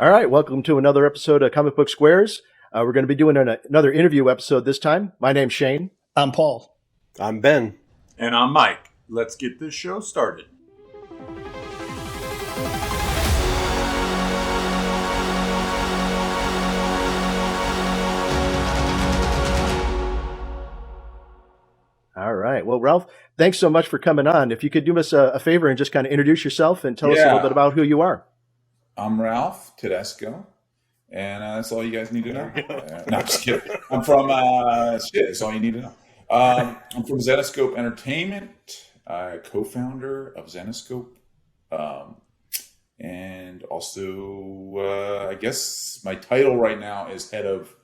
All right, welcome to another episode of Comic Book Squares. We're going to be doing another interview episode this time. My name's Shane. I'm Paul. I'm Ben. And I'm Mike. Let's get this show started. All right. Well, Ralph, thanks so much for coming on. If you could do us a favor and just kind of introduce yourself and tell us a little bit about who you are. I'm Ralph Tedesco, and that's all you guys need to know. No, I'm just kidding. I'm from, that's all you need to know. I'm from Zenescope Entertainment, co-founder of Zenescope, and also, I guess my title right now is head of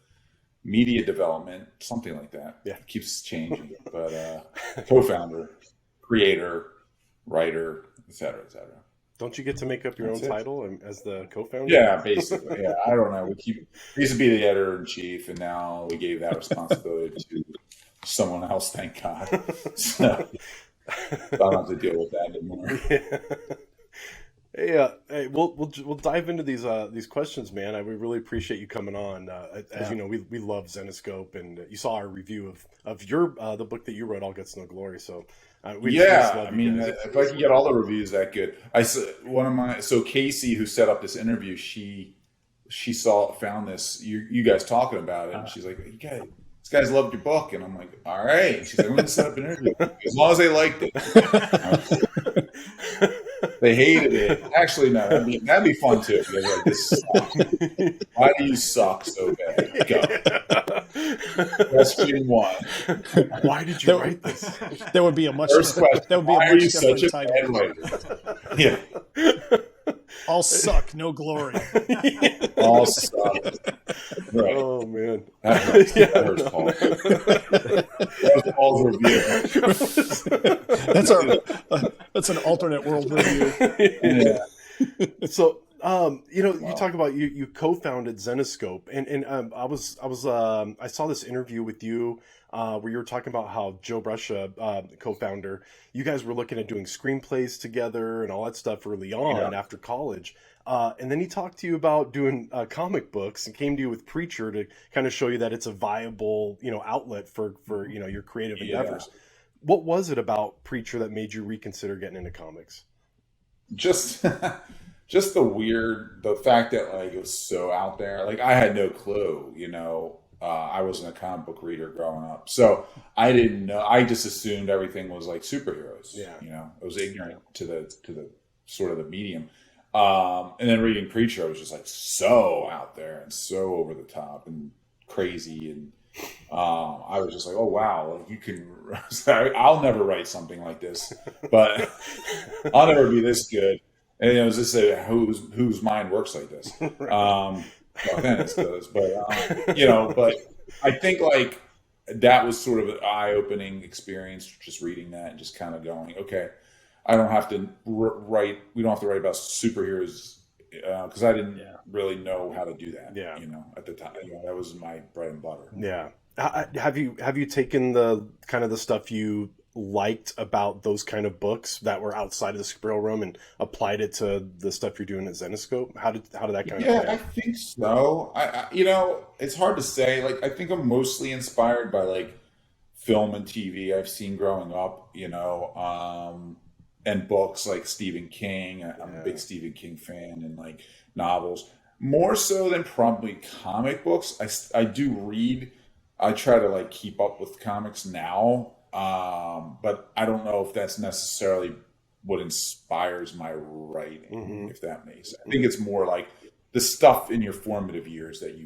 media development, something like that. Yeah. It keeps changing, but co-founder, creator, writer, et cetera, et cetera. Don't you get to make up your own title as the co-founder? Yeah, basically. Yeah, I don't know. We used to be the editor-in-chief, and now we gave that responsibility to someone else, thank God. So I don't have to deal with that anymore. Hey, we'll dive into these questions, man. We really appreciate you coming on. As you know, we love Zenescope, and you saw our review of your the book that you wrote, All Guts No Glory. So if I can get all the reviews that good, so Casey, who set up this interview, she found this you guys talking about it, and she's like, these guys loved your book, and I'm like, all right. And she's like, I'm gonna set up an interview as long as they liked it. They hated it. Actually, no, that'd be fun too. Because like, this sucks. Why do you suck so bad? Go. Question one. Why did you write this? There would be a much. First question. That would be Why a are you much such a title. bad writer? Yeah. All suck, no glory. All suck. Right. Oh man. That hurts Paul. That was Paul's review. That's an alternate world review. Yeah. So, you talk about you co-founded Zenescope, and I saw this interview with you where you were talking about how Joe Brescia, co-founder, you guys were looking at doing screenplays together and all that stuff early on after college. And then he talked to you about doing comic books and came to you with Preacher to kind of show you that it's a viable, outlet for your creative endeavors. What was it about Preacher that made you reconsider getting into comics? Just the fact that like it was so out there. Like I had no clue, I wasn't a comic book reader growing up, so I didn't know. I just assumed everything was like superheroes. I was ignorant to the sort of the medium. And then reading Preacher, I was just like so out there and so over the top and crazy, and I was just like, oh wow, like you can. I'll never write something like this, but I'll never be this good. And it was just whose mind works like this. Venice does, but but I think like that was sort of an eye-opening experience, just reading that and just kind of going, okay, I don't have to write. We don't have to write about superheroes because I didn't really know how to do that. At the time, that was my bread and butter. Yeah. Have you taken the kind of the stuff you liked about those kind of books that were outside of the superhero realm and applied it to the stuff you're doing at Zenescope? How did that kind of play out? I think so. I it's hard to say. Like I think I'm mostly inspired by like film and TV I've seen growing up, and books like Stephen King. I'm a big Stephen King fan, and like novels more so than probably comic books. I do read. I try to like keep up with comics now. But I don't know if that's necessarily what inspires my writing, if that makes sense. I think it's more like the stuff in your formative years that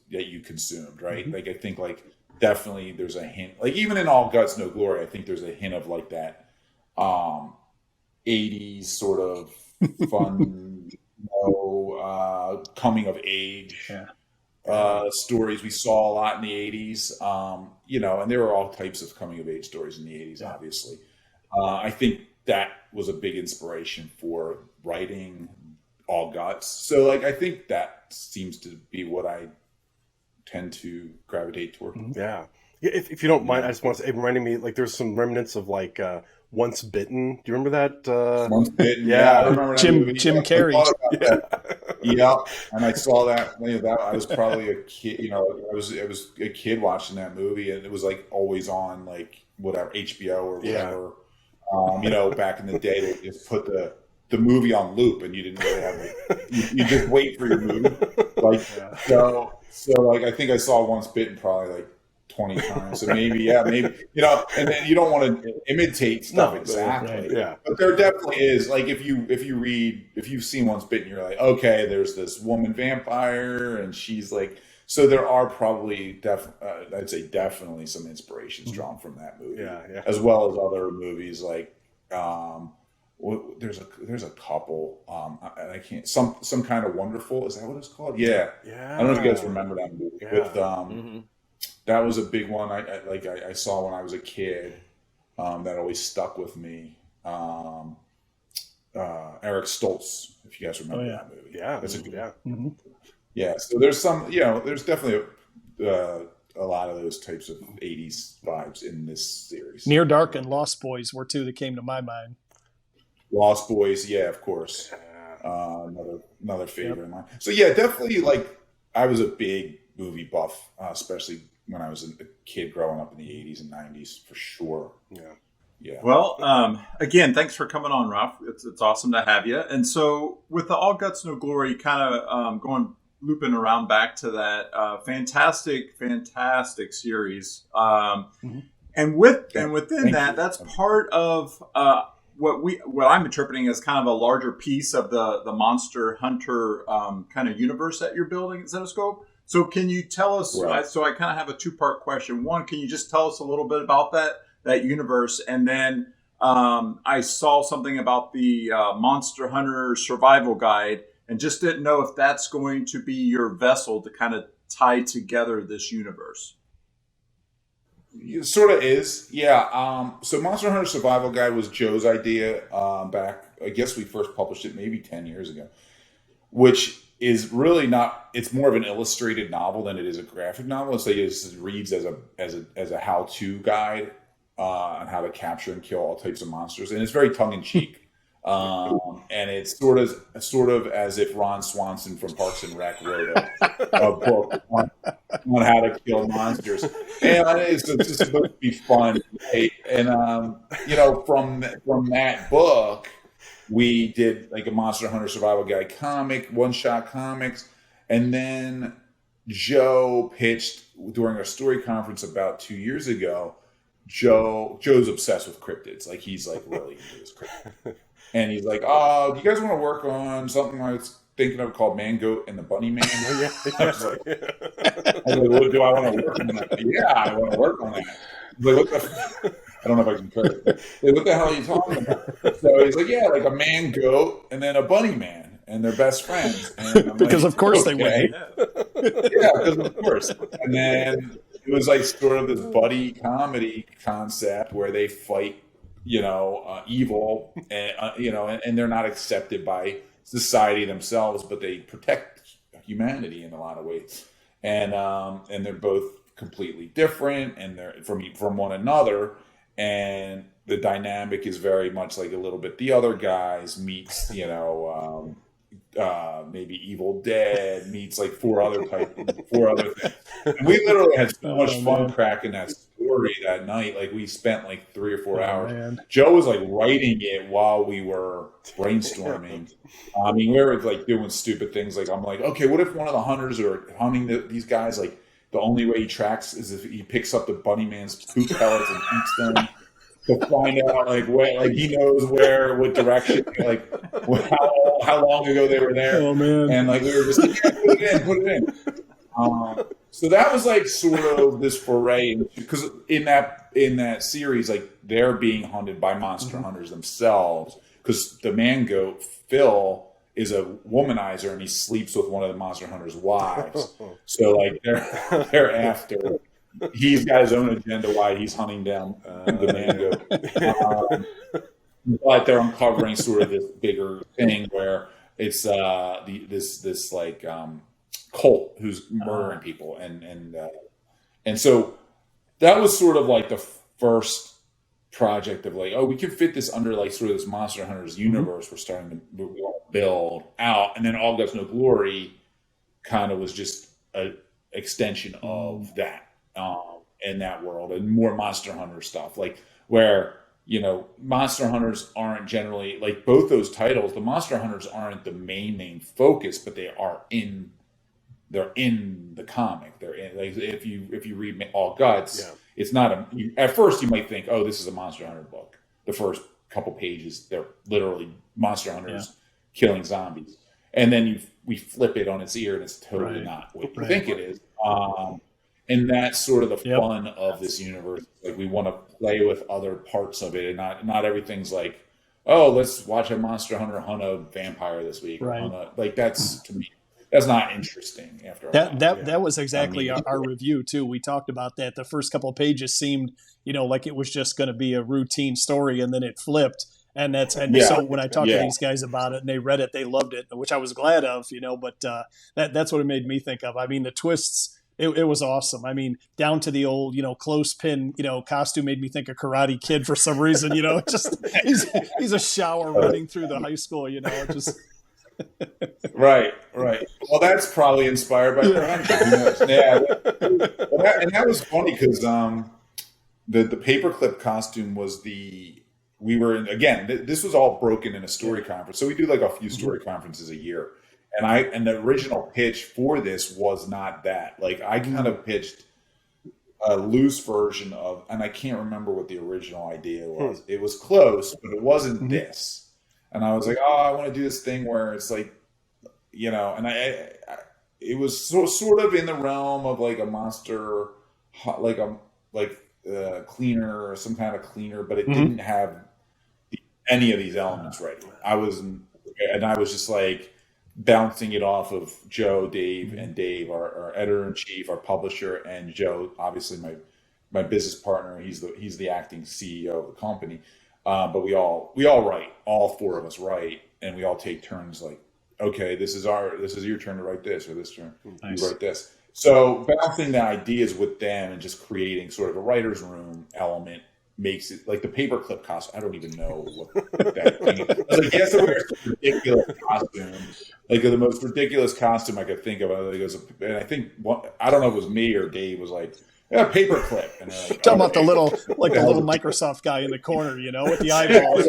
you consumed, right? Like I think like definitely there's a hint, like even in All Guts No Glory, I think there's a hint of like that 80s sort of fun, coming of age. Stories we saw a lot in the 80s, and there were all types of coming of age stories in the 80s, obviously. I think that was a big inspiration for writing All Guts. So, like, I think that seems to be what I tend to gravitate toward. Yeah. If you don't mind, I just want to say, it reminded me, like, there's some remnants of, like, Once Bitten. Do you remember that? Once Bitten, yeah. I remember that Jim movie. Carrey. Yeah, and I saw that. I was probably a kid. I was a kid watching that movie, and it was like always on, like whatever HBO or whatever. Back in the day, they just put the movie on loop, and you didn't really have you just wait for your movie. So like I think I saw Once Bitten probably like 20 times. So maybe, and then you don't want to imitate stuff exactly. Right. Yeah. But there definitely is, like, if you've seen Once Bitten, you're like, okay, there's this woman vampire, and she's like, so there are probably I'd say definitely some inspirations drawn from that movie. Yeah. As well as other movies like, there's a couple, and I can't, some kind of wonderful, is that what it's called? Yeah. I don't know if you guys remember that movie with, that was a big one. I saw when I was a kid. That always stuck with me. Eric Stoltz, if you guys remember that movie. Yeah, that's a good. Mm-hmm. Yeah. So there's some. There's definitely a lot of those types of '80s vibes in this series. Near Dark and Lost Boys were two that came to my mind. Lost Boys, yeah, of course. Another favorite of mine. So yeah, definitely. Like, I was a big movie buff, especially when I was a kid growing up in the 80s and 90s, for sure. Yeah. Well, again, thanks for coming on, Ralph. It's awesome to have you. And so with the All Guts, No Glory, kind of looping around back to that fantastic series. And within that, that's part of what I'm interpreting as kind of a larger piece of the Monster Hunter kind of universe that you're building at Zenescope. So can you tell us, so I kind of have a two-part question. One, can you just tell us a little bit about that universe? And then I saw something about the Monster Hunter Survival Guide, and just didn't know if that's going to be your vessel to kind of tie together this universe. It sort of is, yeah. So Monster Hunter Survival Guide was Joe's idea back, I guess we first published it maybe 10 years ago, which is really not, it's more of an illustrated novel than it is a graphic novel. So it reads as a how-to guide on how to capture and kill all types of monsters. And it's very tongue-in-cheek. And it's sort of as if Ron Swanson from Parks and Rec wrote a book on how to kill monsters. And it's just supposed to be fun. Right? And, from that book, we did like a Monster Hunter Survival Guide comic, one-shot comics. And then Joe pitched during our story conference about 2 years ago. Joe's obsessed with cryptids. Like, he's like really into his cryptids. And he's like, do you guys want to work on something I was thinking of called Man, Goat, and the Bunny Man? I was like, well, do I want to work on that? Yeah, I want to work on that. Like, what the I don't know if I can curse. Like, what the hell are you talking about? So he's like, yeah, like a man goat and then a bunny man, and they're best friends. And I'm because like, of course okay. they would. Yeah, because of course. And then it was like sort of this buddy comedy concept where they fight, evil, and and they're not accepted by society themselves, but they protect humanity in a lot of ways. And they're both completely different, and they're from one another. And the dynamic is very much like a little bit the other guys meets, maybe Evil Dead meets like four other things. And we literally had so much fun cracking that story that night. Like, we spent like 3 or 4 hours. Man. Joe was like writing it while we were brainstorming. I mean, we were like doing stupid things. Like, I'm like, okay, what if one of the hunters are hunting these guys? Like, the only way he tracks is if he picks up the bunny man's poop pellets and eats them to find out, like, he knows what direction, like, how long ago they were there. Oh, man. And, like, we were just like, yeah, put it in. So that was, like, sort of this foray. Because in that series, like, they're being hunted by monster hunters themselves. Because the man goat, Phil, is a womanizer, and he sleeps with one of the monster hunters' wives. So, like, they're after. He's got his own agenda why he's hunting down the mango. But they're uncovering sort of this bigger thing where it's this cult who's murdering people, and so that was sort of like the first project of like, oh, we can fit this under like sort of this Monster Hunters universe we're starting to build out, and then All Guts No Glory kind of was just a extension of that in that world, and more Monster Hunter stuff, like where Monster Hunters aren't generally like both those titles. The Monster Hunters aren't the main focus, but they're in the comic. They're in, like if you read All Guts, it's not at first you might think, oh, this is a Monster Hunter book. The first couple pages, they're literally Monster Hunters killing zombies, and then we flip it on its ear, and it's totally not what you think it is. And that's sort of the fun of this universe. Like we want to play with other parts of it, and not everything's like, oh, let's watch a Monster Hunter hunt a vampire this week. Like that's, to me, that's not interesting. After that was exactly our review too. We talked about that. The first couple of pages seemed, like it was just going to be a routine story, and then it flipped. So when I talked to these guys about it and they read it, they loved it, which I was glad of. But that's what it made me think of. I mean, the twists. It was awesome. I mean, down to the old, clothespin, costume made me think of Karate Kid for some reason. Just he's a shower running through the high school. Just. Right. Well, that's probably inspired by prevention. Who knows? And that was funny because the paperclip costume was this was all broken in a story conference. So we do like a few story conferences a year. And the original pitch for this was not that. Like I kind of pitched a loose version of, and I can't remember what the original idea was. It was close, but it wasn't this. And I was like, oh, I want to do this thing where it's like, and it was sort of in the realm of like a monster, like a cleaner or some kind of cleaner, but it didn't have any of these elements ready. I was just like bouncing it off of Joe, Dave, and Dave, our editor-in-chief, our publisher, and Joe, obviously my business partner. He's the acting CEO of the company. But we all write, all four of us write, and we all take turns like, okay, this is your turn to write this, or this turn, you write this. So bouncing the ideas with them and just creating sort of a writer's room element makes it like the paperclip costume. I don't even know what that thing is. I was like, yes, I wear some ridiculous costume, like the most ridiculous costume I could think of. And I think I don't know if it was me or Dave was like, yeah, paperclip. And they're like, talking about the little Microsoft guy in the corner, with the eyeballs.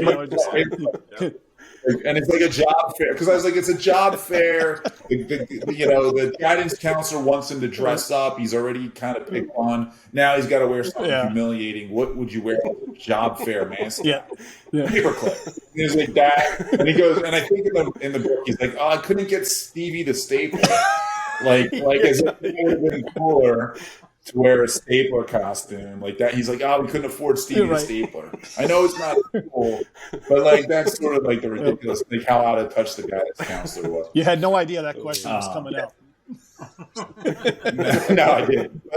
And it's like a job fair, because I was like, it's a job fair. The guidance counselor wants him to dress up. He's already kind of picked on. Now he's got to wear something humiliating. What would you wear at a job fair, man? Paperclip. And he's like that. And he goes, and I think in the book, he's like, oh, I couldn't get Stevie the stapler. like as if it would have been cooler to wear a stapler costume like that. He's like, oh, we couldn't afford Stevie the stapler. I know it's not cool, but like that's sort of like the ridiculous, like how out of touch the guidance counselor was. You had no idea that question was coming out. No, I didn't.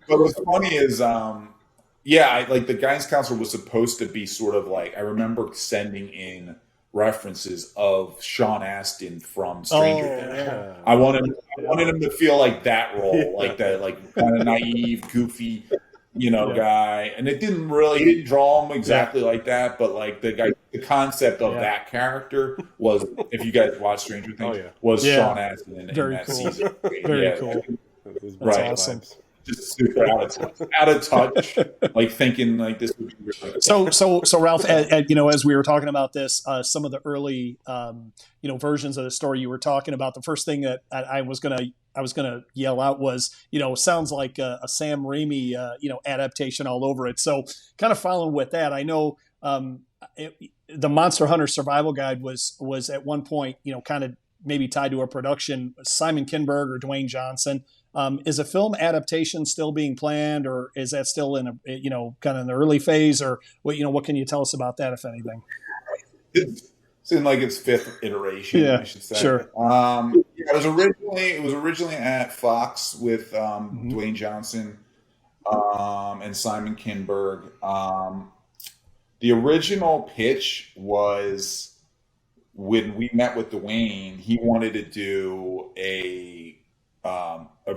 But what's funny is, like the guidance counselor was supposed to be sort of like, I remember sending in references of Sean Astin from Stranger Things. I wanted him to feel like that role, like that, like kind of naive, goofy, guy. And he didn't draw him exactly like that, but like the concept of that character was, if you guys watch Stranger Things, was Sean Astin in that season. Very cool. That's awesome. Just super out of touch, like thinking like this would be really cool. So Ralph, as we were talking about this, some of the early, versions of the story you were talking about, the first thing that I was gonna yell out was, sounds like a Sam Raimi, adaptation all over it. So kind of following with that, I know the Monster Hunter Survival Guide was at one point, kind of maybe tied to a production, Simon Kinberg or Dwayne Johnson. Is a film adaptation still being planned, or is that still in kind of in the early phase, or what can you tell us about that, if anything? It's in like its fifth iteration, I should say. Sure. It was originally at Fox with Dwayne Johnson and Simon Kinberg. The original pitch was, when we met with Dwayne, he wanted to do a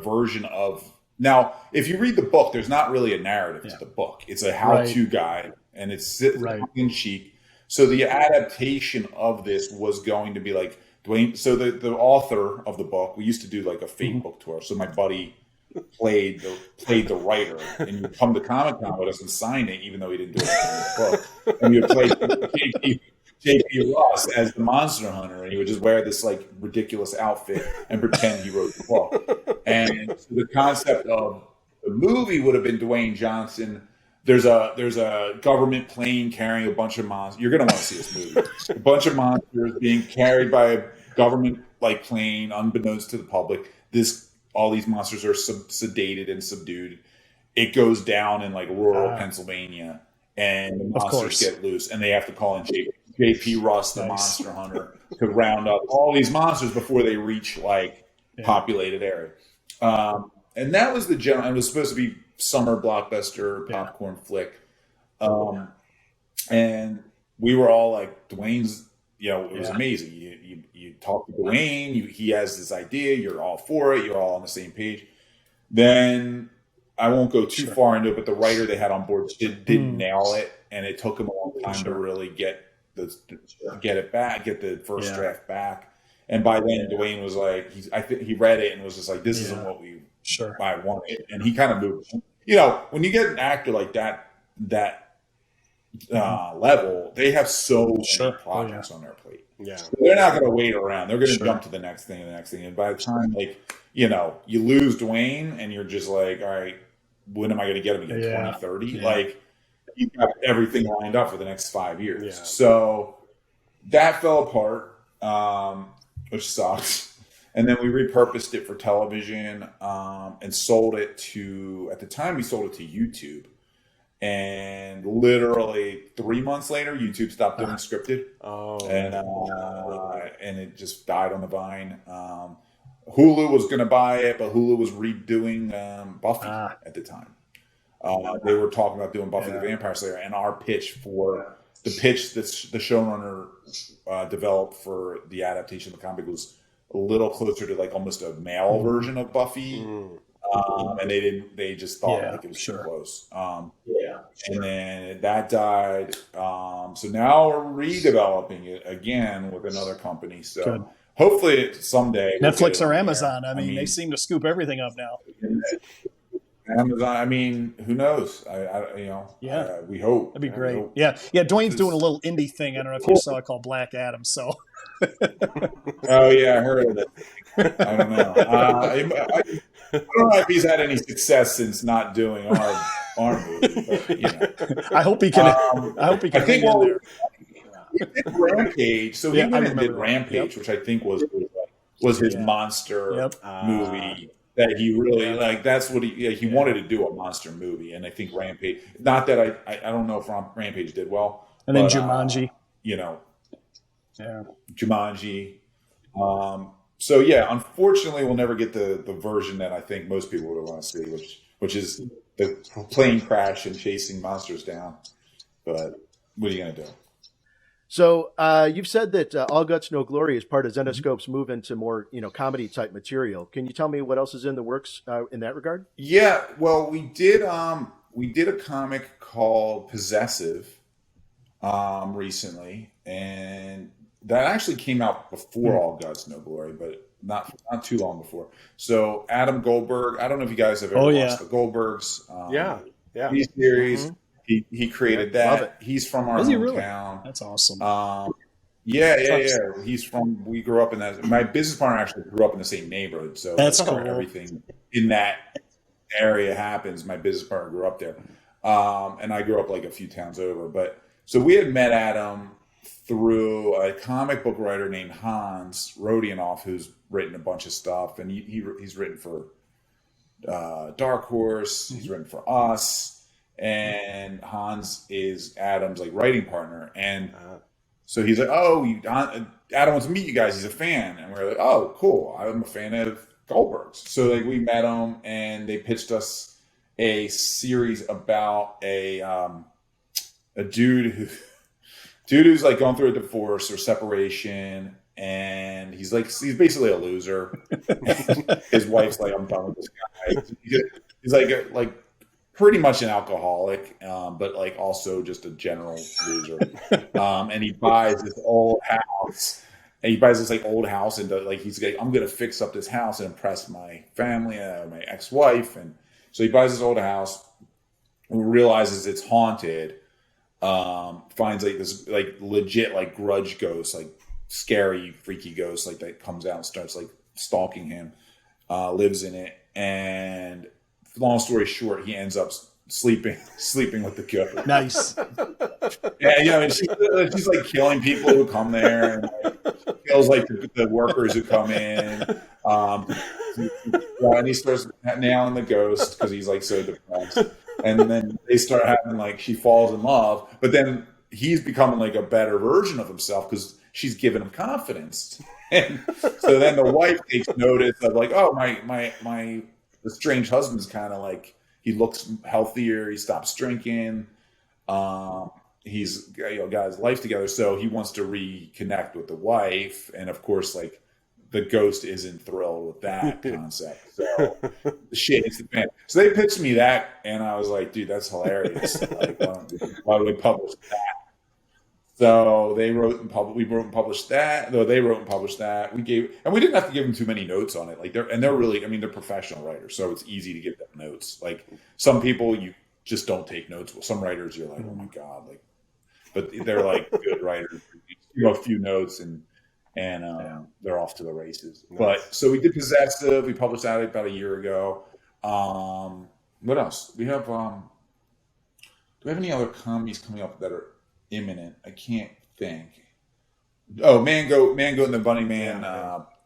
version of, now if you read the book, there's not really a narrative to the book. It's a how-to guide and it's Right. tongue in cheek. So the adaptation of this was going to be like Dwayne. So the author of the book, we used to do like a fake book tour. So my buddy played the writer, and you would come to Comic-Con with us and sign it, even though he didn't do it in the book. And you would play J.P. Ross as the monster hunter, and he would just wear this like ridiculous outfit and pretend he wrote the book. And so the concept of the movie would have been Dwayne Johnson. There's a government plane carrying a bunch of monsters. You're gonna want to see this movie. A bunch of monsters being carried by a government like plane, unbeknownst to the public. All these monsters are sedated and subdued. It goes down in like rural Pennsylvania, and the monsters get loose, and they have to call in J.P. Ross, the monster hunter, to round up all these monsters before they reach like populated area. And that was the general. It was supposed to be summer blockbuster popcorn flick, and we were all like, Dwayne's. It was amazing. You talk to Dwayne. He has this idea. You're all for it. You're all on the same page. Then I won't go too far into it, but the writer they had on board didn't nail it, and it took him a long time to really get it back, get the first draft back. And by then, Dwayne was like, I think he read it and was just like, this isn't what I wanted, and he kind of moved. When you get an actor like that level, they have so many projects on their plate. Yeah, so they're not going to wait around. They're going to jump to the next thing and the next thing. And by the time you lose Dwayne, and you're just like, all right, when am I going to get him again? 2030? Yeah. Like, you've got everything lined up for the next 5 years. Yeah. So that fell apart, which sucks. And then we repurposed it for television and sold it at the time we sold it to YouTube. And literally 3 months later, YouTube stopped doing scripted. And it just died on the vine. Hulu was going to buy it, but Hulu was redoing Buffy at the time. They were talking about doing Buffy the Vampire Slayer, and our pitch that the showrunner developed for the adaptation of the comic was a little closer to like almost a male version of Buffy. And they just thought like it was too close. And then that died. So now we're redeveloping it again with another company. So hopefully someday Netflix or Amazon. I mean, they seem to scoop everything up now. Amazon. I mean, who knows? We hope. That'd be great. Yeah. Dwayne's doing a little indie thing. I don't know if you saw it, called Black Adam. So. Oh yeah, I heard of it. I don't know. I don't know if he's had any success since not doing our movie. But, I hope he can. I hope he can. I think he did Rampage. So he went and did Rampage, which I think was his monster movie. That he really like. That's what he wanted to do, a monster movie, and I think Rampage. Not that I don't know if Rampage did well. And then Jumanji. Jumanji. So yeah, unfortunately, we'll never get the version that I think most people would want to see, which is the plane crash and chasing monsters down. But what are you gonna do? So you've said that All Guts, No Glory is part of Zenescope's move into more comedy type material. Can you tell me what else is in the works in that regard? Yeah, well, we did a comic called Possessive recently, and that actually came out before All Guts, No Glory, but not too long before. So Adam Goldberg, I don't know if you guys have ever watched the Goldbergs. Series. Mm-hmm. He created that. He's from our hometown. Really? That's awesome. He's from. We grew up in that. My business partner actually grew up in the same neighborhood, so that's cool. Everything in that area happens. My business partner grew up there, and I grew up like a few towns over. But so we had met Adam through a comic book writer named Hans Rodionoff, who's written a bunch of stuff, and he's written for Dark Horse. He's written for us. And Hans is Adam's like writing partner, and so he's like, "Oh, Adam wants to meet you guys. He's a fan." And we're like, "Oh, cool. I'm a fan of Goldbergs." So like we met him, and they pitched us a series about a dude who's like going through a divorce or separation, and he's basically a loser. His wife's like, "I'm done with this guy." He's like pretty much an alcoholic, but like also just a general loser. And he buys this old house. And he buys this like old house, and like he's like, I'm gonna fix up this house and impress my family, my ex-wife, and so he buys this old house, realizes it's haunted, finds like this like legit like grudge ghost, like scary freaky ghost like that comes out and starts like stalking him, lives in it, and long story short, he ends up sleeping with the ghost. Nice. Yeah, you know, and she's like killing people who come there, and like, kills like the workers who come in. And he starts nailing the ghost because he's like so depressed. And then they start having like, she falls in love, but then he's becoming like a better version of himself because she's giving him confidence. And so then the wife takes notice of like, oh, my estranged husband's kind of like, he looks healthier. He stops drinking. He's got his life together. So he wants to reconnect with the wife. And of course, like the ghost isn't thrilled with that concept. So the shit hits the fan. So they pitched me that, and I was like, dude, that's hilarious. Like, why would we publish that? So they wrote and published. We wrote and published that. Though they wrote and published that, we didn't have to give them too many notes on it. Like they're really, I mean, they're professional writers, so it's easy to give them notes. Like some people, you just don't take notes. Well, some writers, you're like, oh my god, like, but they're like good writers. You know, a few notes and they're off to the races. Nice. But so we did Possessive. We published that about a year ago. What else? We have. Do we have any other comedies coming up that are imminent? I can't think. Oh, Mango and the Bunny Man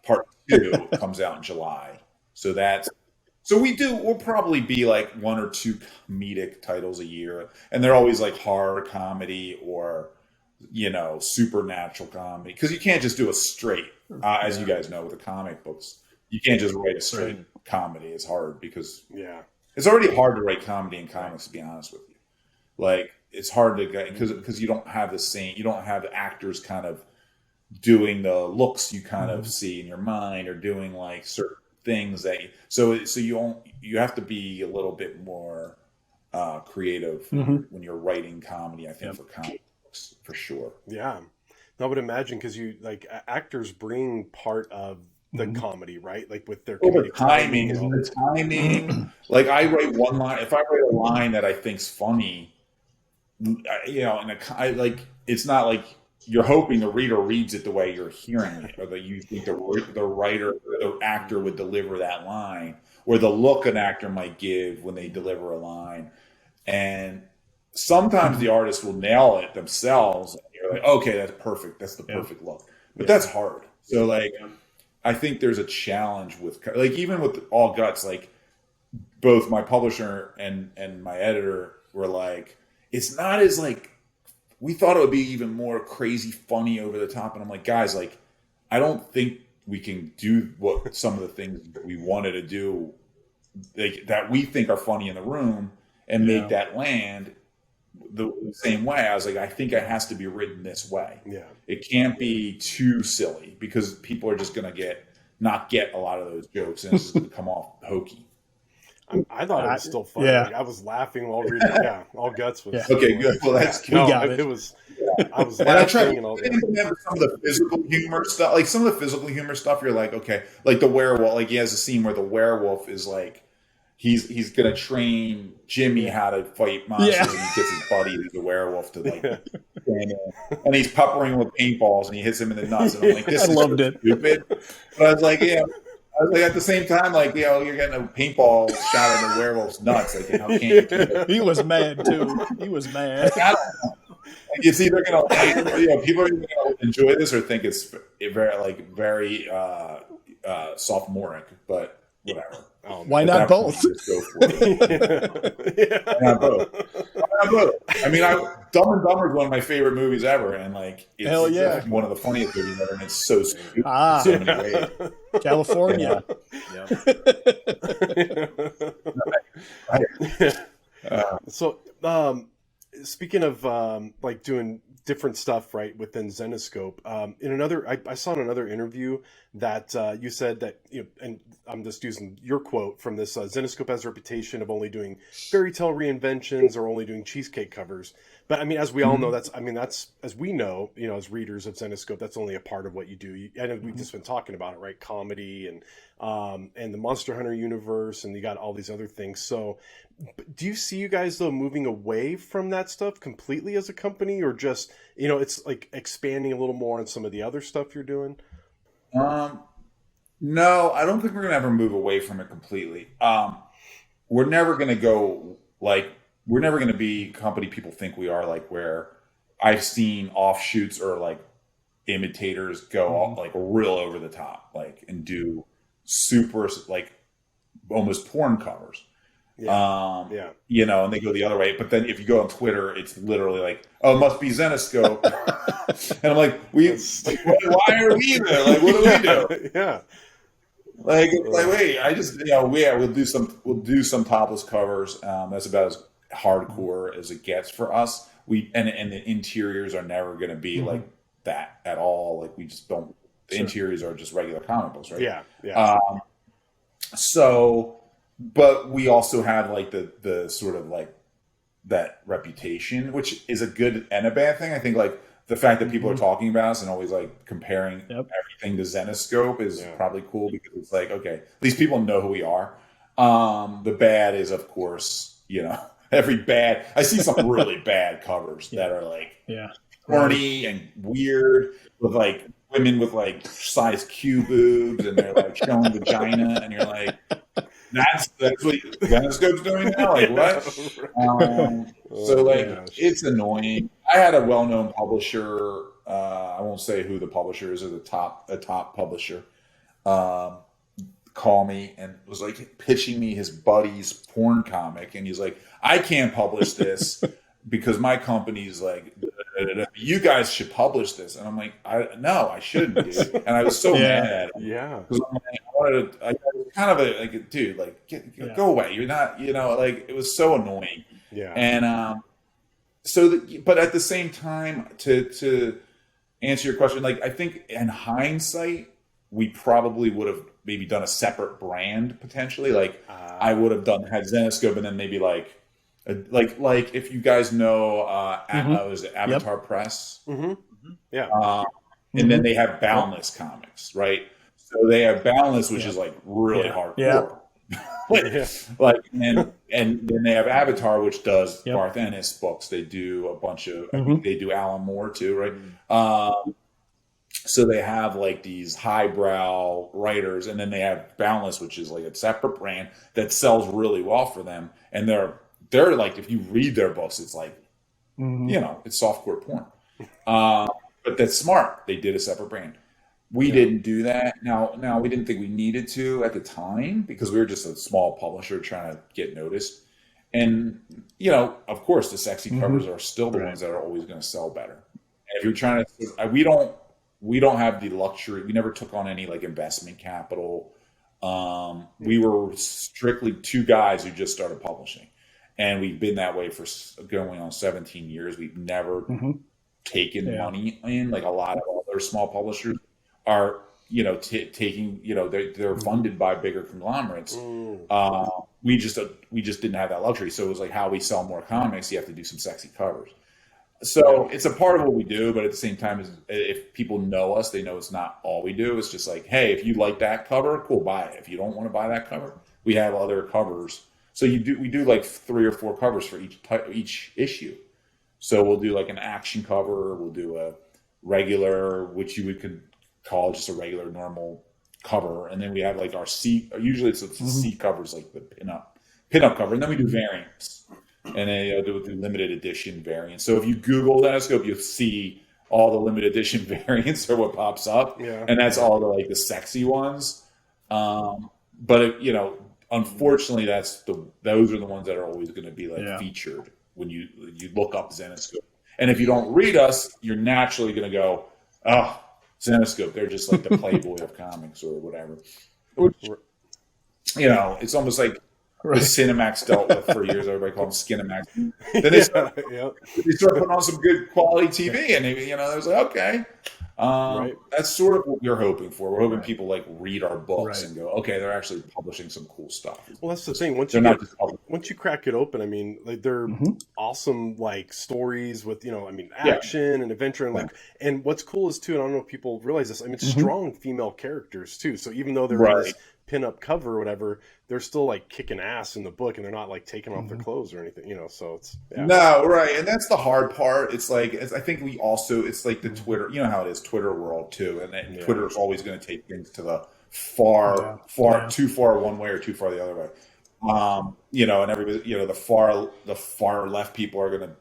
Part 2 comes out in July. So we'll probably be like one or two comedic titles a year, and they're always like horror comedy or, you know, supernatural comedy, because you can't just do a straight, as you guys know with the comic books, you can't just write a straight comedy. It's hard because it's already hard to write comedy in comics, to be honest with you. Like, it's hard to get, because you don't have the actors kind of doing the looks you kind of see in your mind, or doing like certain things that you have to be a little bit more creative when you're writing comedy, I think, for comic books, for sure. Yeah, I would imagine, because you like actors bring part of the comedy, right? Like with their timing. Like I write one line. If I write a line that I think's funny, you know, and it's not like you're hoping the reader reads it the way you're hearing it, or that you think the writer, the actor would deliver that line, or the look an actor might give when they deliver a line. And sometimes the artist will nail it themselves, and you're like, okay, that's perfect. That's the perfect look. But that's hard. So like, I think there's a challenge with, like, even with All Guts, like both my publisher and my editor were like, it's not as like, we thought it would be even more crazy, funny, over the top. And I'm like, guys, like, I don't think we can do what some of the things that we wanted to do, like, that we think are funny in the room, and make that land the same way. I was like, I think it has to be written this way. Yeah, it can't be too silly, because people are just going to not get a lot of those jokes, and it's just going to come off hokey. I thought it was still funny. Yeah. Like, I was laughing while reading. All Guts was. Yeah. Okay, good. Well, that's we got it. It was. I was and I tried laughing and all that. some of the physical humor stuff. Like some of the physical humor stuff, you're like, okay, like the werewolf. Like he has a scene where the werewolf is like, he's gonna train Jimmy how to fight monsters, and he gets his buddy who's a werewolf to like, and he's peppering with paintballs, and he hits him in the nuts. And I'm like, this is loved so it. stupid. But I was like, at the same time, like, you know, you're getting a paintball shot at the werewolf's nuts. Like, how can you do it? He was mad too. He was mad. I don't know. Like, it's either gonna, you know, people are gonna enjoy this or think it's very sophomoric, but whatever. Why not both? Just go for it. Why not both? I mean, Dumb and Dumber is one of my favorite movies ever, and like, it's hell yeah, one of the funniest movies ever, and it's so stupid in so many ways. California. So, speaking of like doing different stuff, right, within Zenescope, in another, I saw in another interview that you said that, you know, and I'm just using your quote from this. Zenescope has a reputation of only doing fairy tale reinventions or only doing cheesecake covers. But I mean, as we all know, that's as we know, as readers of Zenescope, that's only a part of what you do. I know we've just been talking about it, right? Comedy and the Monster Hunter universe, and you got all these other things. So, do you see you guys though moving away from that stuff completely as a company, or just it's like expanding a little more on some of the other stuff you're doing? No, I don't think we're gonna ever move away from it completely. We're never gonna go we're never gonna be a company people think we are, like where I've seen offshoots or like imitators go all, like real over the top, like and do super like almost porn covers. And they go the other way. But then if you go on Twitter, it's literally like, oh, it must be Zenescope. And I'm like, why are we there? Like, what do we do? Yeah. Like wait, I just we'll do some topless covers. That's about as hardcore as it gets for us. And the interiors are never going to be like that at all. Like we just don't. The interiors are just regular comic books, right? Yeah. But we also have like the sort of like that reputation, which is a good and a bad thing. I think like the fact that people are talking about us and always like comparing everything to Zenescope is probably cool, because it's like, okay, these people know who we are. The bad is, of course, I see some really bad covers that are like horny and weird, with like women with like size Q boobs and they're like showing vagina, and you're like, that's what Zenescope's doing now? Like what? It's annoying. I had a well-known publisher, I won't say who the publisher is, or a top publisher, call me and was like pitching me his buddy's porn comic, and he's like, I can't publish this because my company's like, you guys should publish this. And I'm like, no, I shouldn't, dude. And I was so mad at him. Yeah. Because I was kind of like, dude, like, go away. You're not, like, it was so annoying. Yeah. And but at the same time, to answer your question, like, I think in hindsight, we probably would have maybe done a separate brand potentially. Like, I would have had Zenescope, and then maybe like if you guys know, was it Avatar Press? Yeah. And then they have Boundless Comics, right? So they have Boundless, which is like really hardcore. And then they have Avatar, which does Garth Ennis books. They do a bunch of, I think they do Alan Moore too, right? So they have like these highbrow writers, and then they have Boundless, which is like a separate brand that sells really well for them. And they're like, if you read their books, it's like, it's softcore porn. But that's smart. They did a separate brand. We didn't do that. Now we didn't think we needed to at the time, because we were just a small publisher trying to get noticed. And, of course, the sexy covers are still the ones that are always going to sell better. And if you're trying to, we don't have the luxury. We never took on any like investment capital. We were strictly two guys who just started publishing. And we've been that way for going on 17 years. We've never taken money in, like a lot of other small publishers are, taking, they're funded by bigger conglomerates. We just didn't have that luxury. So it was like, how we sell more comics, you have to do some sexy covers. So it's a part of what we do, but at the same time, if people know us, they know it's not all we do. It's just like, hey, if you like that cover, cool, buy it. If you don't want to buy that cover, we have other covers. So we do like 3 or 4 covers for each issue. So we'll do like an action cover. We'll do a regular, which you could call just a regular normal cover, and then we have like our C. Usually it's the C covers, like the pinup cover, and then we do variants, and then do limited edition variants. So if you Google Zenescope, you'll see all the limited edition variants are what pops up, and that's all the sexy ones. But unfortunately, those are the ones that are always going to be featured when you look up Zenescope. And if you don't read us, you're naturally going to go, oh, Zenescope, they're just like the Playboy of comics or whatever. Which, it's almost like the Cinemax dealt with for years. Everybody called them Skinemax. Then they start putting on some good quality TV, and it was like, okay, That's sort of what we're hoping for. We're hoping people like read our books Right. and go, okay, they're actually publishing some cool stuff. Well, that's the thing. They're not just publishing. Once you crack it open, I mean, like they're Mhm. awesome, like stories with action and adventure, and like. And what's cool is too, and I don't know if people realize this. I mean, strong female characters too. So even though they're in this pin-up cover or whatever, they're still like kicking ass in the book, and they're not like taking off their clothes or anything. So it's No, right, and that's the hard part. It's like I think it's like the Twitter. You know how it is, Twitter world too, and then Twitter is always going to take things to the far, too far one way or too far the other way. And everybody, the far left people are going to,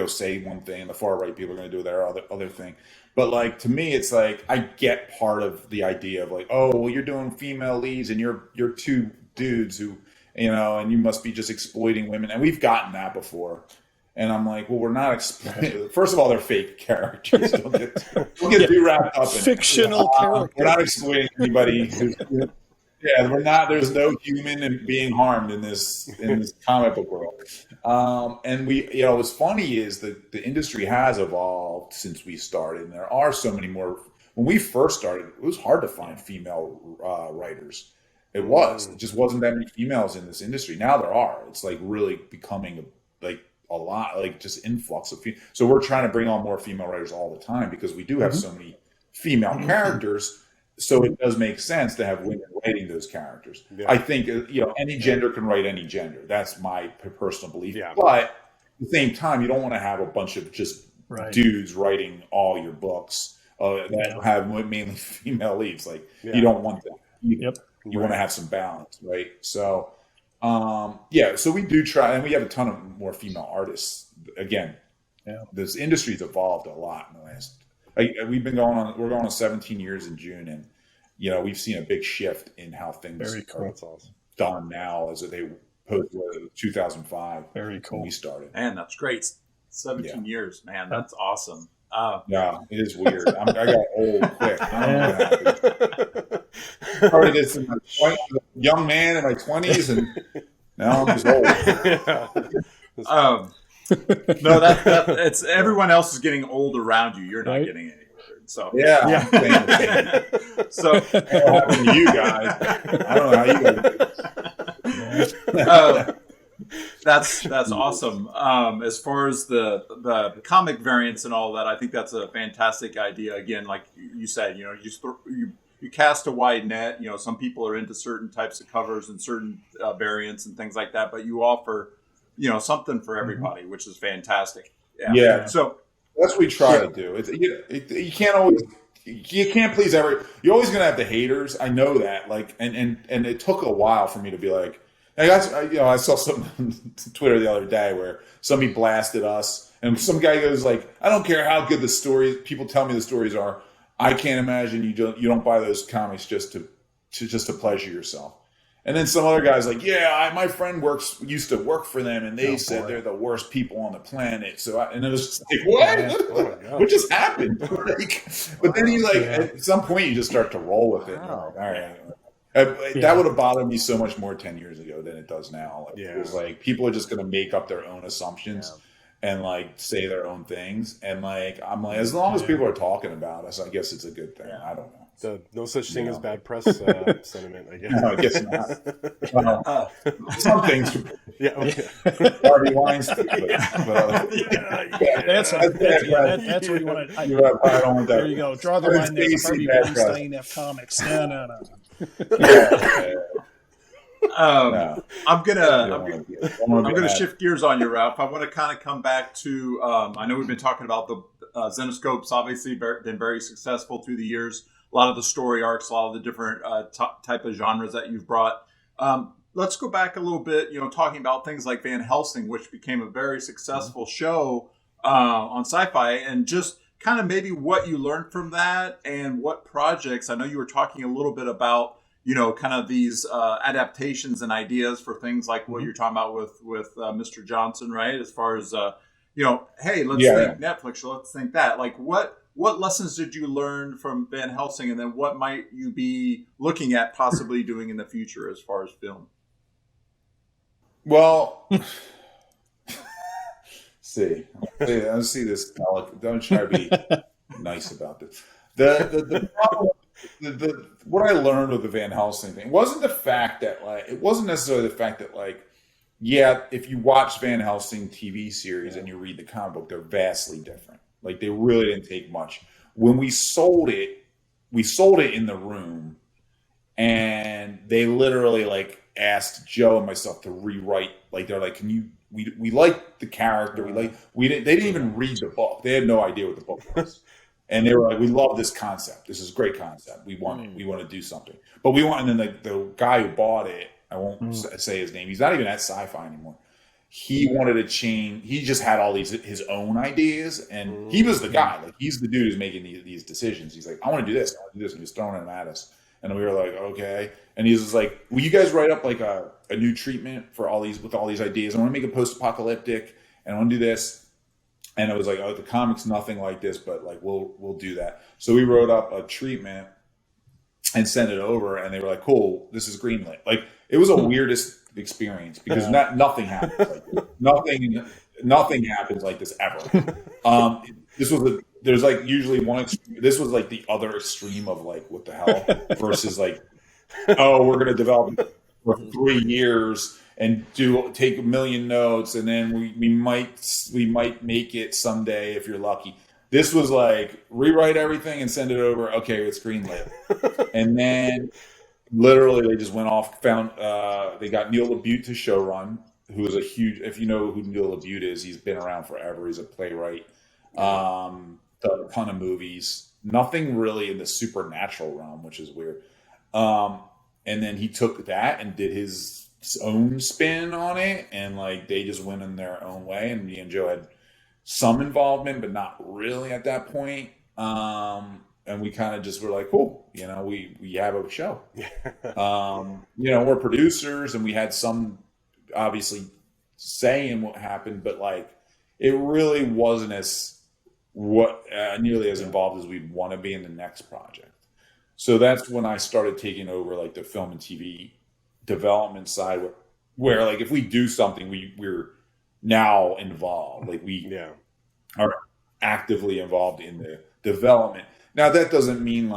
say one thing, and the far right people are going to do their other thing. But like to me, it's like I get part of the idea of like, oh, well, you're doing female leads, and you're two dudes who, and you must be just exploiting women, and we've gotten that before. And I'm like, well, we're not exploiting. First of all, they're fake characters. Don't get too wrapped up in fictional characters. We're not exploiting anybody. We're not. There's no human and being harmed in this comic book world. And we, what's funny is that the industry has evolved since we started, and there are so many more. When we first started, it was hard to find female writers. It just wasn't that many females in this industry. Now there are. It's like really becoming a lot, like just influx of female. So we're trying to bring on more female writers all the time because we do have so many female characters. So it does make sense to have women writing those characters. Yeah. I think, any gender can write any gender. That's my personal belief. Yeah. But at the same time, you don't want to have a bunch of just dudes writing all your books that have mainly female leads. Like, you don't want that. You want to have some balance, right? So, so we do try, and we have a ton of more female artists. Again, this industry's evolved a lot in the last. We're going on 17 years in June, and we've seen a big shift in how things are done now as they opposed to 2005. Very cool. When we started. Man, that's great. 17 years, man. That's awesome. Yeah, it is weird. I got old quick. I don't know what happened. Started this in my 20s, young man in my 20s, and now I'm just old. No, that it's everyone else is getting old around you. You're not getting any older. So So what happened to you guys? I don't know how you guys. That's awesome. As far as the comic variants and all that, I think that's a fantastic idea. Again, like you said, you cast a wide net. Some people are into certain types of covers and certain variants and things like that, but you offer something for everybody, which is fantastic. Yeah. So that's what we try to do. You can't please every. You're always going to have the haters. I know that. Like, and it took a while for me to be like, I saw something on Twitter the other day where somebody blasted us, and some guy goes like, I don't care how good the stories people tell me the stories are. I can't imagine you don't buy those comics just to pleasure yourself. And then some other guy's like, my friend used to work for them, and they said they're the worst people on the planet. So, and it was just like, what? What just happened? But then you at some point you just start to roll with it. All right. That would have bothered me so much more 10 years ago than it does now. It was like people are just going to make up their own assumptions and say their own things. And I'm like, as long as people are talking about us, I guess it's a good thing. I don't know. So no such thing as bad press sentiment, I guess. No, I guess not. Some things. Harvey Weinstein. That's where you want to. I don't want that. There you go. Draw the line there. Harvey Weinstein of comics. No. I'm gonna shift gears on you, Ralph. I want to kind of come back to. I know we've been talking about the Zenescope's obviously been very successful through the years. A lot of the story arcs, a lot of the different type of genres that you've brought. Let's go back a little bit. Talking about things like Van Helsing, which became a very successful show on SyFy, and just kind of maybe what you learned from that and what projects. I know you were talking a little bit about. Kind of these adaptations and ideas for things like what you're talking about with Mr. Johnson, right? As far as, hey, let's think Netflix, or let's think that. Like, what lessons did you learn from Van Helsing, and then what might you be looking at possibly doing in the future as far as film? Well, let's see this. Don't try to be nice about this. The problem, what I learned with the Van Helsing thing wasn't the fact that it wasn't necessarily the fact that yeah, if you watch Van Helsing TV series and you read the comic book, they're vastly different. Like they really didn't take much. When we sold it in the room, and they literally asked Joe and myself to rewrite. They're like, can you? We like the character. They didn't even read the book. They had no idea what the book was. And they were like, we love this concept. This is a great concept. We want it. We want to do something. But we want, and then the guy who bought it, I won't say his name. He's not even at SyFy anymore. He wanted to change. He just had all his own ideas, and he was the guy. He's the dude who's making these decisions. He's like, I want to do this. I want to do this. And he's throwing them at us. And we were like, okay. And he's just like, will you guys write up a new treatment for with all these ideas? I want to make it post-apocalyptic, and I want to do this. And it was like, oh, the comic's nothing like this, but we'll do that. So we wrote up a treatment and sent it over, and they were like, cool, this is greenlit. It was the weirdest experience because nothing happens like this. Nothing happens like this ever. There's usually one extreme. This was the other extreme of what the hell versus oh, we're going to develop it for 3 years and take 1 million notes, and then we might make it someday if you're lucky. This was rewrite everything and send it over. Okay, it's greenlit. And then literally they just went off, they got Neil LaBute to showrun, who is a huge, if you know who Neil LaBute is, he's been around forever. He's a playwright, done a ton of movies, nothing really in the supernatural realm, which is weird. And then he took that and did his own spin on it, and they just went in their own way, and me and Joe had some involvement, but not really at that point. And we kind of just were like, cool, we have a show. We're producers, and we had some obviously say in what happened, but it really wasn't nearly as involved as we'd want to be in the next project. So that's when I started taking over the film and TV development side, where if we do something, we're now involved. We are actively involved in the development. Now that doesn't mean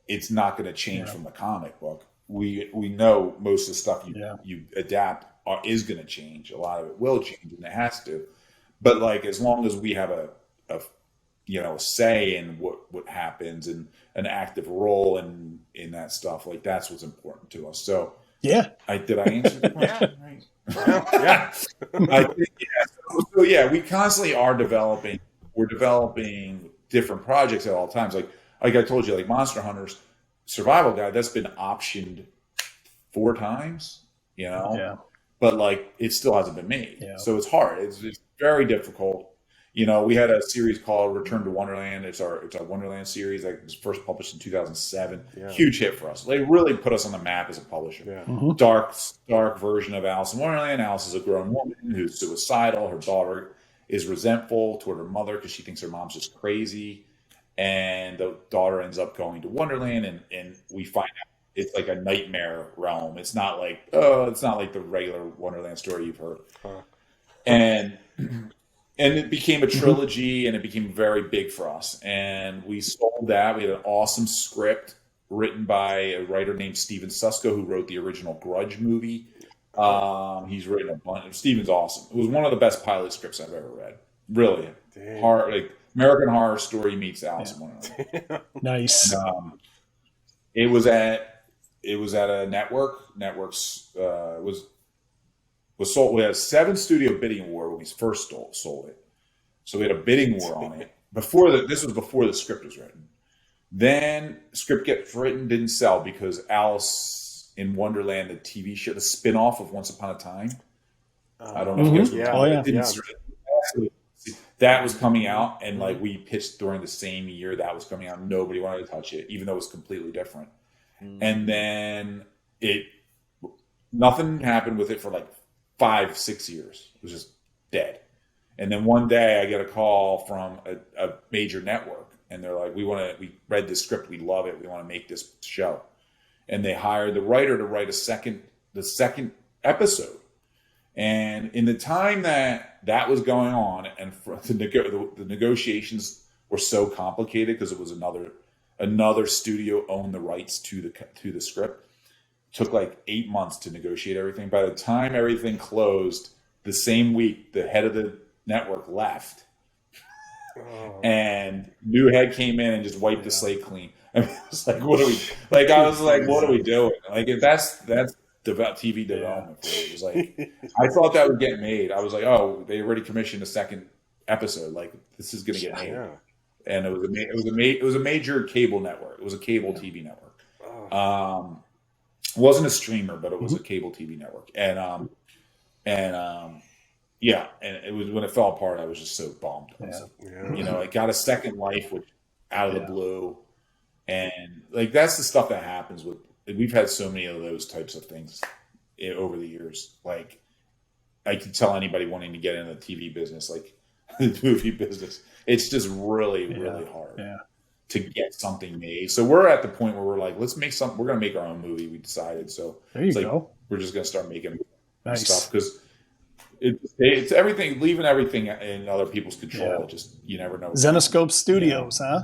it's not going to change from the comic book. We know most of the stuff you adapt is going to change. A lot of it will change, and it has to. But as long as we have a say in what happens and an active role in that stuff, that's what's important to us. So did I answer the question? Right. Yeah. I think So we constantly are developing. We're developing different projects at all times. Like I told you, Monster Hunters Survival Guide, that's been optioned 4 times. But it still hasn't been made. Yeah. So it's hard. It's very difficult. We had a series called Return to Wonderland. It's our Wonderland series that was first published in 2007. Yeah. Huge hit for us. They really put us on the map as a publisher. Yeah. Mm-hmm. Dark version of Alice in Wonderland. Alice is a grown woman who's suicidal. Her daughter is resentful toward her mother because she thinks her mom's just crazy. And the daughter ends up going to Wonderland, and we find out it's a nightmare realm. It's not it's not the regular Wonderland story you've heard. Huh. And it became a trilogy, and it became very big for us. And we sold that. We had an awesome script written by a writer named Steven Susko, who wrote the original Grudge movie. He's written a bunch. Steven's awesome. It was one of the best pilot scripts I've ever read. Really. Hard, American Horror Story meets Alice in Wonderland. Nice. It was at a network. Networks was sold. We had a 7 studio bidding war when we first sold it. So we had a bidding war on it. This was before the script was written. Then script gets written, didn't sell because Alice in Wonderland, the TV show, the spinoff of Once Upon a Time. I don't know if you guys remember. That was coming out, and we pitched during the same year that was coming out. Nobody wanted to touch it, even though it was completely different. And then nothing happened with it for 5-6 years. It was just dead. And then one day I get a call from a major network, and they're like, we read this script. We love it. We want to make this show. And they hired the writer to write the second episode. And in the time that was going on, and the negotiations were so complicated because it was another Another studio owned the rights to the script. Took like 8 months to negotiate everything. By the time everything closed, the same week, the head of the network left, and new head came in and just wiped the slate clean. I mean, it was like, what are we? Like, I was like, what are we doing? Like, if that's TV development. It was like, I thought that would get made. I was like, oh, they already commissioned a second episode. Like, this is going to get made. Yeah. And it was a major cable network. It was a cable TV network. It wasn't a streamer, but it was a cable TV network. And it was when it fell apart, I was just so bummed. You know, it got a second life out of the blue. And like, that's the stuff that happens with, we've had so many of those types of things over the years. Like, I could tell anybody wanting to get into the TV business, like the movie business, it's just really hard to get something made. So we're at the point where we're like, let's make we're going to make our own movie. We decided. So there you go. We're just going to start making stuff because it's everything, leaving everything in other people's control. Just, you never know. Zenescope Studios, huh?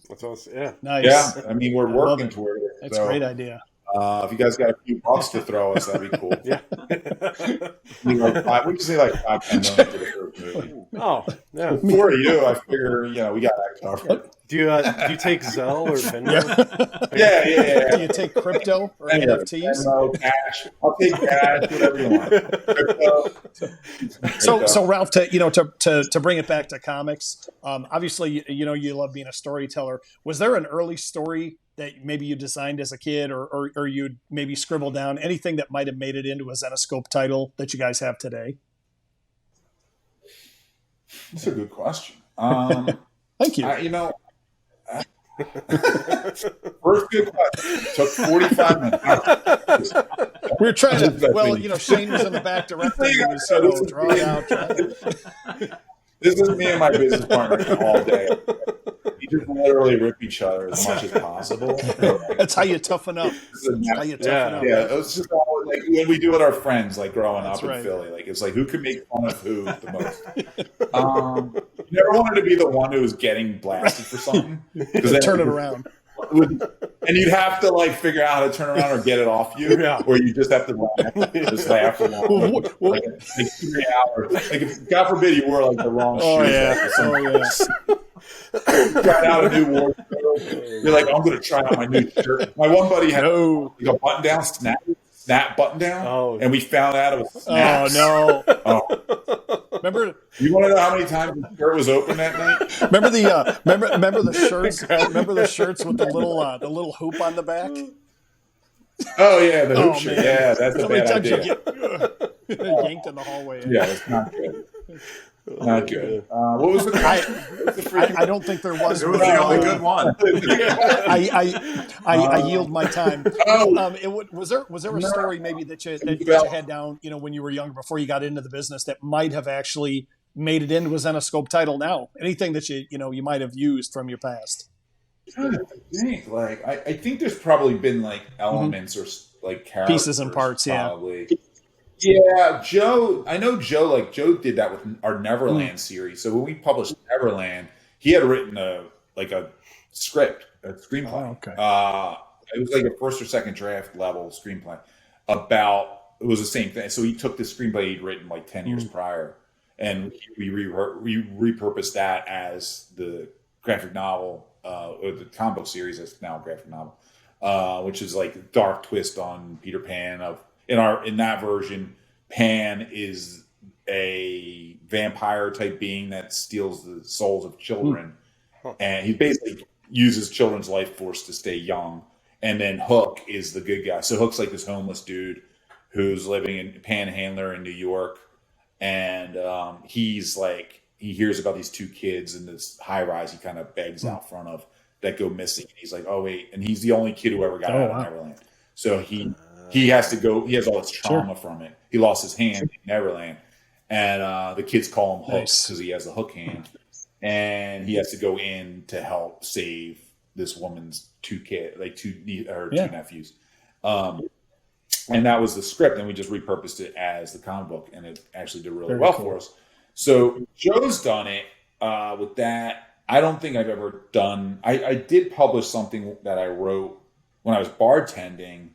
That's awesome. Yeah. Nice. Yeah. I mean, we're working toward it. That's a great idea. If you guys got a few bucks to throw us, that'd be cool. Yeah. We could say like $5-10 million for the first movie. Oh, yeah. For you, I figure, we got that covered. Do you take Zelle or Venmo? Yeah. Do you take crypto or NFTs? No, cash. I'll take cash, whatever you want. So Ralph, to bring it back to comics, obviously, you love being a storyteller. Was there an early story that maybe you designed as a kid, or you'd maybe scribble down anything that might have made it into a Zenescope title that you guys have today? That's a good question. Thank you. First good question. Took 45 minutes. We were trying to. Shane was in the back directing. He was, draw it out. This is me and my business partner all day. We just literally rip each other as much as possible. That's how you toughen up. Yeah, it's just all like when we do with our friends, like growing up in Philly. Like, it's like, who can make fun of who the most? You never wanted to be the one who was getting blasted for something. Turn it around. And you'd have to like figure out how to turn around or get it off you, or you just have to laugh for like 3 hours. Like, if God forbid you wore like the wrong shoes. Try out a new wardrobe. You're like, I'm going to try out my new shirt. My one buddy had like a button down, snap button down, and we found out it was snaps. Oh no! Remember? You want to know how many times the shirt was open that night? Remember the shirts? Remember the shirts with the little hoop on the back? Oh yeah, the hoop shirt. Yeah, that's a bad idea. Yanked in the hallway. Yeah, it's not good. Not good. What was the I don't think there was. It was the only good one. I yield my time. Was there a story maybe that you had down, when you were younger before you got into the business that might have actually made it into a Zenescope title now? Anything that you might have used from your past? I think there's probably been like elements or like characters, pieces and parts, probably. Yeah, Joe. I know Joe. Like, Joe did that with our Neverland series. So when we published Neverland, he had written a script, a screenplay. Oh, okay. It was like a first or second draft level screenplay about. It was the same thing. So he took the screenplay he'd written like 10 years prior, and we repurposed that as the graphic novel, or the comic book series that's now a graphic novel, which is like a dark twist on Peter Pan. In that version, Pan is a vampire type being that steals the souls of children, and he basically uses children's life force to stay young. And then Hook is the good guy. So Hook's like this homeless dude who's living in Panhandler in New York, and he hears about these two kids in this high rise he kind of begs out front of that go missing. And he's like, oh wait, and he's the only kid who ever got out of Neverland. So he has to go. He has all this trauma from it. He lost his hand in Neverland, and the kids call him Hook because he has a hook hand, and he has to go in to help save this woman's two nephews. And that was the script, and we just repurposed it as the comic book, and it actually did really well for us. So Joe's done it with that. I don't think I've ever done. I did publish something that I wrote when I was bartending,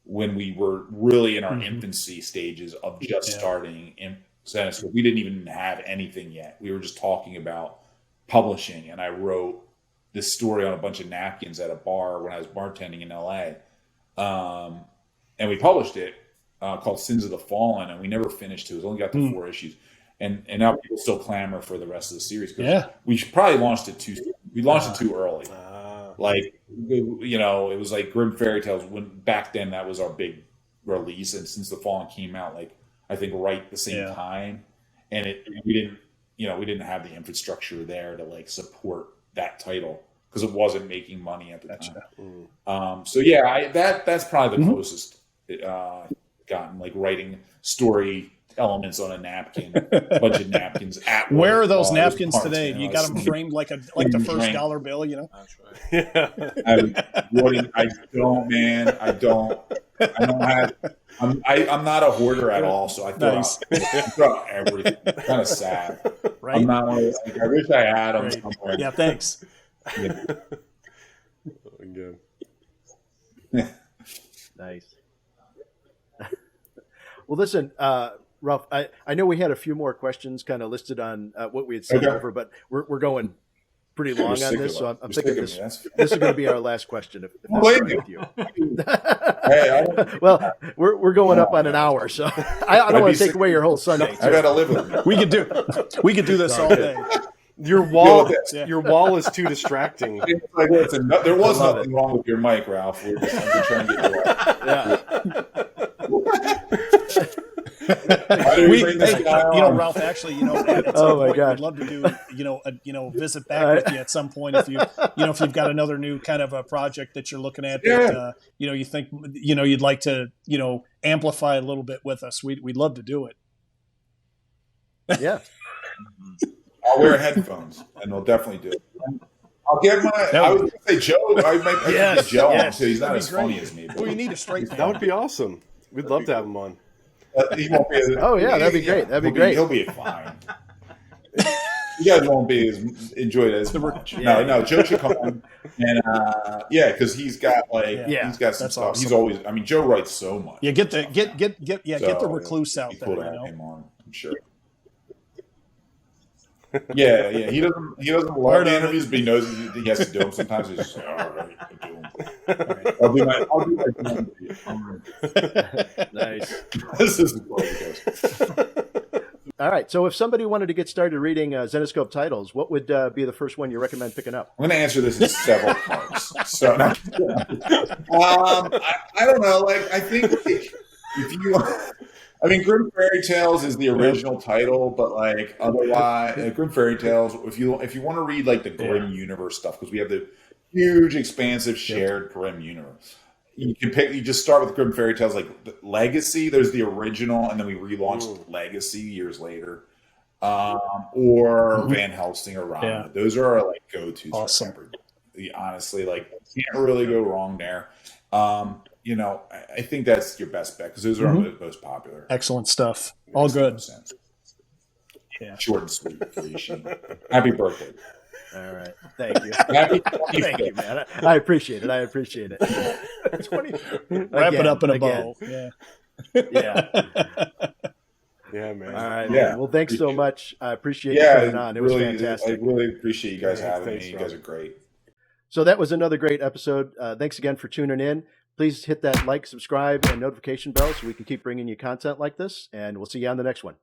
when we were really in our infancy stages of just starting in Zenescope. We didn't even have anything yet. We were just talking about publishing, and I wrote this story on a bunch of napkins at a bar when I was bartending in LA. And we published it called Sins of the Fallen, and we never finished it. We only got to 4 issues. And now people still clamor for the rest of the series. We probably launched it too. We launched it too early. Like, you know, it was like Grimm Fairy Tales. When back then that was our big release, and Since the Fallen came out, like I think right the same time, and we didn't have the infrastructure there to like support that title because it wasn't making money at the time. So yeah, that's probably the closest gotten, like writing story elements on a napkin, a bunch of napkins. Where are those napkins today? Do you got them framed like the first dollar bill? You know. That's right. I don't, man. I don't have. I'm not a hoarder at all, so I throw out everything. Kind of sad. Right. I'm not. Like, I wish I had them somewhere. Yeah. Thanks. Yeah. Good. Nice. Well, listen, Ralph, I know we had a few more questions kind of listed on what we had sent over, but we're going pretty long on this, so I'm thinking this is going to be our last question. If that's all right with you. Well, we're going up on an hour, so I don't want to take away your whole Sunday. I got to live with it. We could do this all day. Your wall is too distracting. Like, listen, there was nothing wrong with your mic, Ralph. I'm just trying to get you off. Ralph, actually, we'd love to do, visit back with you at some point if if you've got another new kind of a project that you're looking at that, you think, you'd like to, amplify a little bit with us. We'd love to do it. Yeah. I'll wear headphones, and we'll definitely do it. I'll get I was going to say Joe. I might get Joe on, so he's not as funny as me. Well, you need a straight man. That would be awesome. We'd love to have him on. He won't be that'd be great. That'd be great. He'll be fine. You guys won't be enjoy it as much. Yeah. No, Joe should come on, and because he's got he's got some stuff. Awesome. He's always. I mean, Joe writes so much. Yeah, get the recluse out there. Cool to have him on, I'm sure. Yeah. He doesn't love the interviews, but he knows he has to do them. Sometimes he's just like, all right, I'll do them. I'll do my Nice. This is the way it goes. All right. So if somebody wanted to get started reading Zenescope titles, what would be the first one you recommend picking up? I'm going to answer this in several parts. So, I don't know. Like, I think if you. I mean, Grimm Fairy Tales is the original title, but like otherwise, Grimm Fairy Tales. If you want to read like the Grimm universe stuff, because we have the huge, expansive, shared Grimm universe, you can pick. You just start with Grimm Fairy Tales, like Legacy. There's the original, and then we relaunched Legacy years later, or Van Helsing or Rama. Yeah. Those are our like go-tos. Awesome. For everybody. Honestly, like can't really go wrong there. I think that's your best bet because those are our most popular. Excellent stuff. All good. Yeah. Short and sweet for you, Shane. Happy birthday. All right. Thank you. Thank you, man. I appreciate it. 20. Wrap it up in a bow. Yeah. Yeah. Yeah, man. All right. Yeah. Man. Well, thanks so much. I appreciate you coming on. It was fantastic. I really appreciate you guys having me. You guys are great. So that was another great episode. Thanks again for tuning in. Please hit that like, subscribe, and notification bell so we can keep bringing you content like this. And we'll see you on the next one.